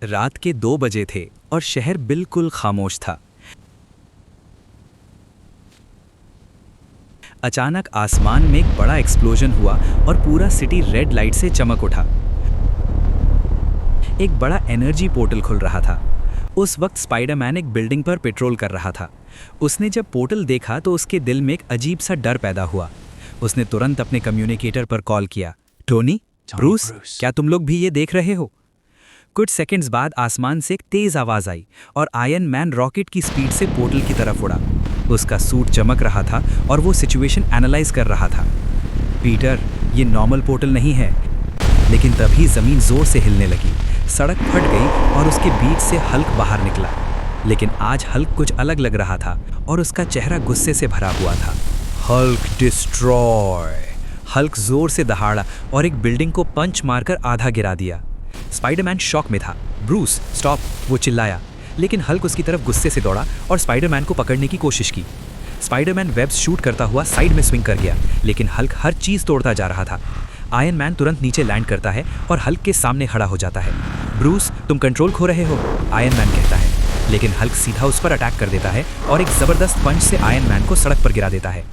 रात के 2 बजे थे और शहर बिल्कुल खामोश था। अचानक आसमान में एक बड़ा एक्सप्लोजन हुआ और पूरा सिटी रेड लाइट से चमक उठा। एक बड़ा एनर्जी पोर्टल खुल रहा था। उस वक्त स्पाइडरमैन एक बिल्डिंग पर पेट्रोल कर रहा था। उसने जब पोर्टल देखा तो उसके दिल में एक अजीब सा डर पैदा हुआ। उसने तुरंत अपने कम्युनिकेटर पर कॉल किया। टोनी, ब्रूस, क्या तुम लोग भी ये देख रहे हो? कुछ सेकंड्स बाद आसमान से एक तेज आवाज आई और आयरन मैन रॉकेट की स्पीड से पोर्टल की तरफ उड़ा। उसका सूट चमक रहा था और वो सिचुएशन एनालाइज कर रहा था। पीटर, ये नॉर्मल पोर्टल नहीं है। लेकिन तभी जमीन जोर से हिलने लगी, सड़क फट गई और उसके बीच से हल्क बाहर निकला। लेकिन आज हल्क कुछ अलग लग रहा था और उसका चेहरा गुस्से से भरा हुआ था। Hulk destroy. हल्क जोर से दहाड़ा और एक बिल्डिंग को पंच मारकर आधा गिरा दिया। स्पाइडरमैन शॉक में था। ब्रूस, स्टॉप, वो चिल्लाया। लेकिन हल्क उसकी तरफ गुस्से से दौड़ा और स्पाइडरमैन को पकड़ने की कोशिश की। स्पाइडरमैन वेब्स शूट करता हुआ साइड में स्विंग कर गया, लेकिन हल्क हर चीज तोड़ता जा रहा था। आयरन मैन तुरंत नीचे लैंड करता है और हल्क के सामने खड़ा हो जाता है। ब्रूस, तुम कंट्रोल खो रहे हो, आयरन मैन कहता है। लेकिन हल्क सीधा उस पर अटैक कर देता है और एक जबरदस्त पंच से आयरन मैन को सड़क पर गिरा देता है।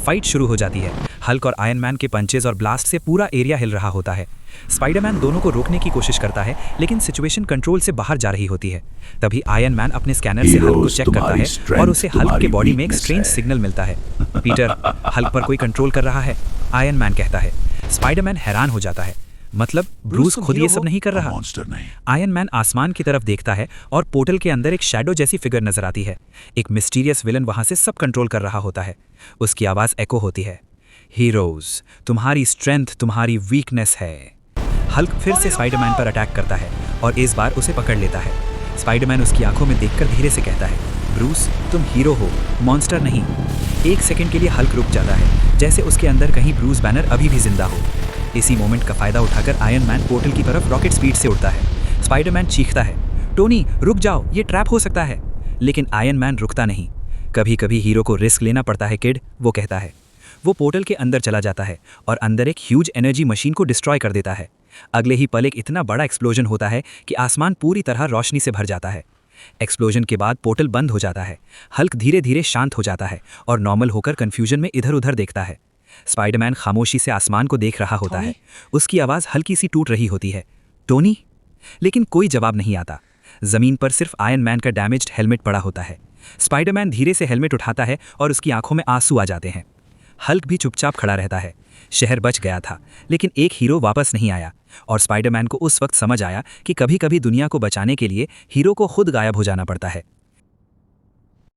फाइट शुरू हो जाती है। हल्क और आयरन मैन के पंचेज और ब्लास्ट से पूरा एरिया हिल रहा होता है। स्पाइडरमैन दोनों को रोकने की कोशिश करता है, लेकिन सिचुएशन कंट्रोल से बाहर जा रही होती है। तभी आयरन मैन अपने स्कैनर से हल्क को चेक करता है और उसे हल्क के बॉडी में एक स्ट्रेंज सिग्नल मिलता है। पीटर, हल्क पर कोई कंट्रोल कर रहा है, आयरन मैन कहता है। स्पाइडरमैन हैरान हो जाता है। मतलब ब्रूस खुद ये सब नहीं कर रहा। आयरन मैन आसमान की तरफ देखता है और पोर्टल के अंदर एक शैडो जैसी फिगर नजर आती है। एक मिस्टीरियस विलन वहां से सब कंट्रोल कर रहा होता है। उसकी आवाज एको होती है, हीरोज, तुम्हारी स्ट्रेंथ तुम्हारी वीकनेस है। हल्क फिर से स्पाइडरमैन पर अटैक करता है और इस बार उसे पकड़ लेता है। स्पाइडरमैन उसकी आंखों में देखकर धीरे से कहता है, ब्रूस, तुम हीरो हो, मॉन्स्टर नहीं। एक सेकंड के लिए हल्क रुक जाता है, जैसे उसके अंदर कहीं ब्रूस बैनर अभी भी जिंदा हो। इसी मोमेंट का फायदा उठाकर आयरन मैन पोर्टल की तरफ रॉकेट स्पीड से उड़ता है। स्पाइडरमैन चीखता है, टोनी रुक जाओ, ये ट्रैप हो सकता है। लेकिन आयरन मैन रुकता नहीं। कभी कभी हीरो को रिस्क लेना पड़ता है किड, वो कहता है। वो पोर्टल के अंदर चला जाता है और अंदर एक ह्यूज एनर्जी मशीन को डिस्ट्रॉय कर देता है। अगले ही पल एक इतना बड़ा एक्सप्लोजन होता है कि आसमान पूरी तरह रोशनी से भर जाता है। एक्सप्लोजन के बाद पोर्टल बंद हो जाता है। हल्क धीरे धीरे शांत हो जाता है और नॉर्मल होकर कंफ्यूजन में इधर उधर देखता है। स्पाइडरमैन खामोशी से आसमान को देख रहा होता है। उसकी आवाज़ हल्की सी टूट रही होती है, टोनी। लेकिन कोई जवाब नहीं आता। जमीन पर सिर्फ आयरन मैन का डैमेज्ड हेलमेट पड़ा होता है। स्पाइडरमैन धीरे से हेलमेट उठाता है और उसकी आंखों में आंसू आ जाते हैं। हल्क भी चुपचाप खड़ा रहता है। शहर बच गया था, लेकिन एक हीरो वापस नहीं आया और स्पाइडरमैन को उस वक्त समझ आया कि कभी कभी दुनिया को बचाने के लिए हीरो को खुद गायब हो जाना पड़ता है।